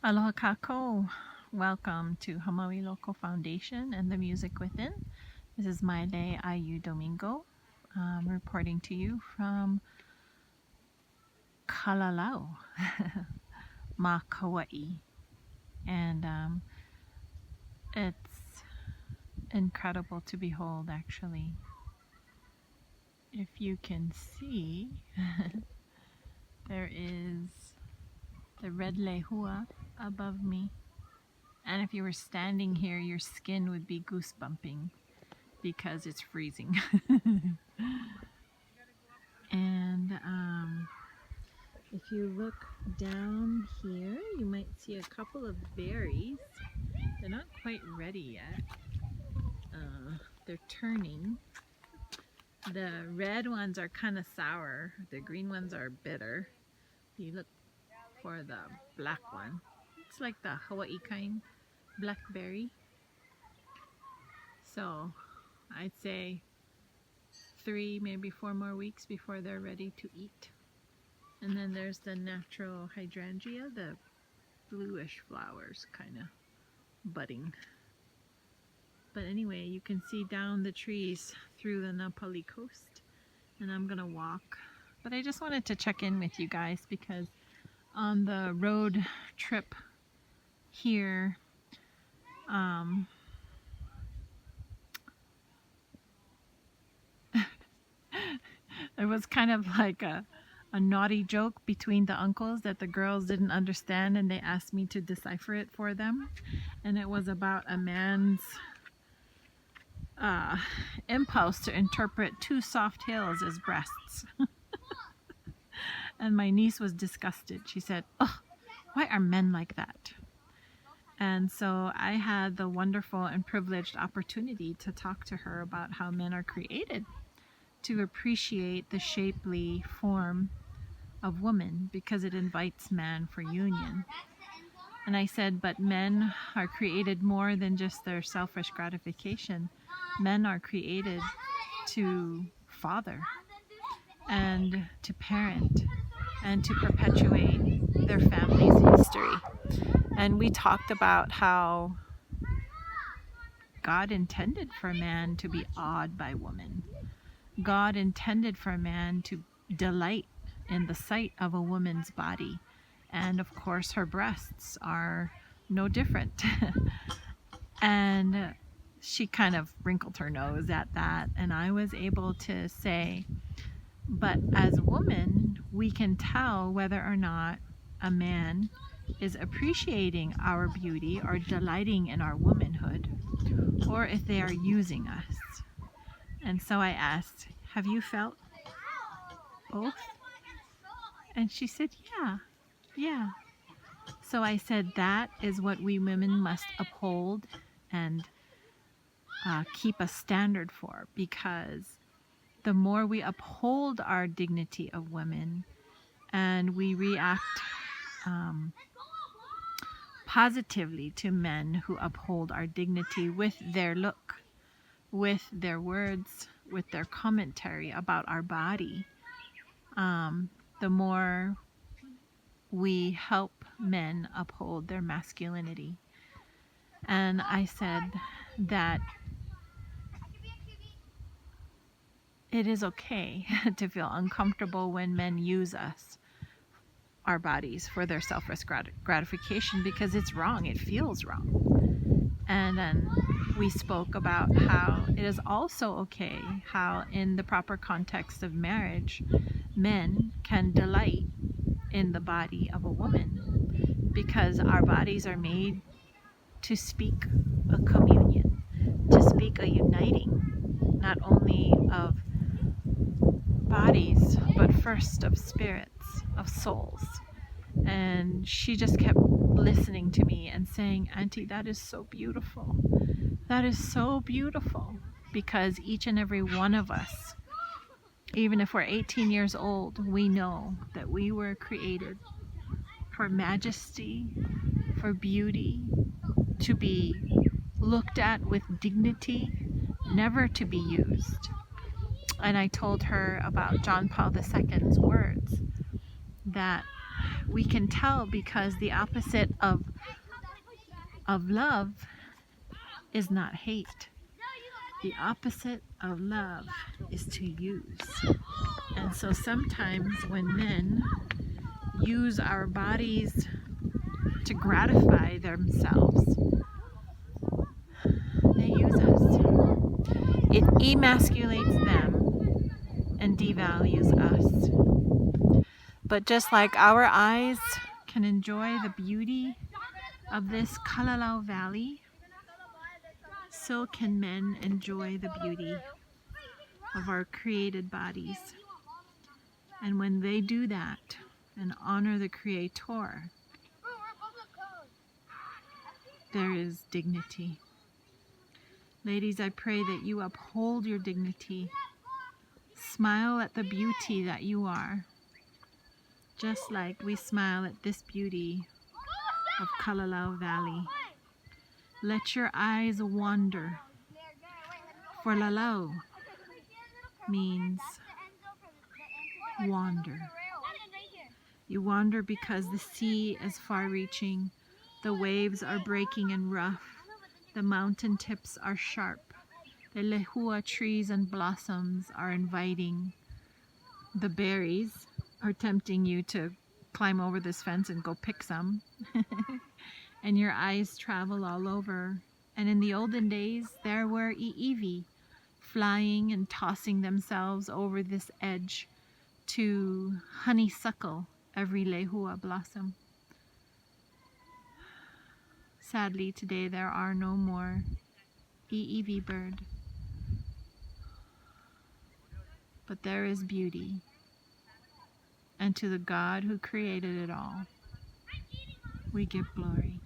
Aloha kako. Welcome to Hamauiloko Foundation and the Music Within. This is Maile Aiu Domingo, reporting to you from Kalalau, ma Kauaʻi. And it's incredible to behold, actually. If you can see, there is the red lehua above me. And if you were standing here, your skin would be goosebumping because it's freezing. And if you look down here, you might see a couple of berries. They're not quite ready yet. They're turning. The red ones are kind of sour. The green ones are bitter. You look for the black one. It's like the Hawaii kind, blackberry. So I'd say 3, maybe 4 more weeks before they're ready to eat. And then there's the natural hydrangea, the bluish flowers kind of budding. But anyway, you can see down the trees through the Napali coast, and I'm gonna walk. But I just wanted to check in with you guys because on the road trip here, there was kind of like a naughty joke between the uncles that the girls didn't understand, and they asked me to decipher it for them. And it was about a man's impulse to interpret 2 soft hills as breasts. And my niece was disgusted. She said, "Oh, why are men like that?" And so I had the wonderful and privileged opportunity to talk to her about how men are created to appreciate the shapely form of woman because it invites man for union. And I said, but men are created more than just their selfish gratification. Men are created to father and to parent and to perpetuate their family's history. And we talked about how God intended for man to be awed by woman. God intended for man to delight in the sight of a woman's body. And of course, her breasts are no different. And she kind of wrinkled her nose at that. And I was able to say, but as women, we can tell whether or not a man is appreciating our beauty or delighting in our womanhood, or if they are using us. And so I asked, have you felt both? And she said, yeah. So I said, that is what we women must uphold and keep a standard for, because the more we uphold our dignity of women and we react positively to men who uphold our dignity with their look, with their words, with their commentary about our body, the more we help men uphold their masculinity. And I said that it is okay to feel uncomfortable when men use us, our bodies, for their selfish gratification, because it's wrong. It feels wrong. And then we spoke about how it is also okay how in the proper context of marriage, men can delight in the body of a woman, because our bodies are made to speak a communion, to speak a uniting, not only of bodies, but first of spirits, of souls. And she just kept listening to me and saying, "Auntie, that is so beautiful. That is so beautiful," because each and every one of us, even if we're 18 years old, we know that we were created for majesty, for beauty, to be looked at with dignity, never to be used. And I told her about John Paul II's words, that we can tell because the opposite of love is not hate. The opposite of love is to use. And so sometimes when men use our bodies to gratify themselves, they use us. It emasculates them and devalues us. But just like our eyes can enjoy the beauty of this Kalalau Valley, so can men enjoy the beauty of our created bodies. And when they do that and honor the Creator, there is dignity. Ladies, I pray that you uphold your dignity. Smile at the beauty that you are, just like we smile at this beauty of Kalalau Valley. Let your eyes wander, for lalau means wander. You wander because the sea is far-reaching, the waves are breaking and rough, the mountain tips are sharp, the lehua trees and blossoms are inviting, the berries are tempting you to climb over this fence and go pick some. And your eyes travel all over. And in the olden days, there were iiwi flying and tossing themselves over this edge to honeysuckle every lehua blossom. Sadly, today there are no more iiwi bird. But there is beauty. And to the God who created it all, we give glory.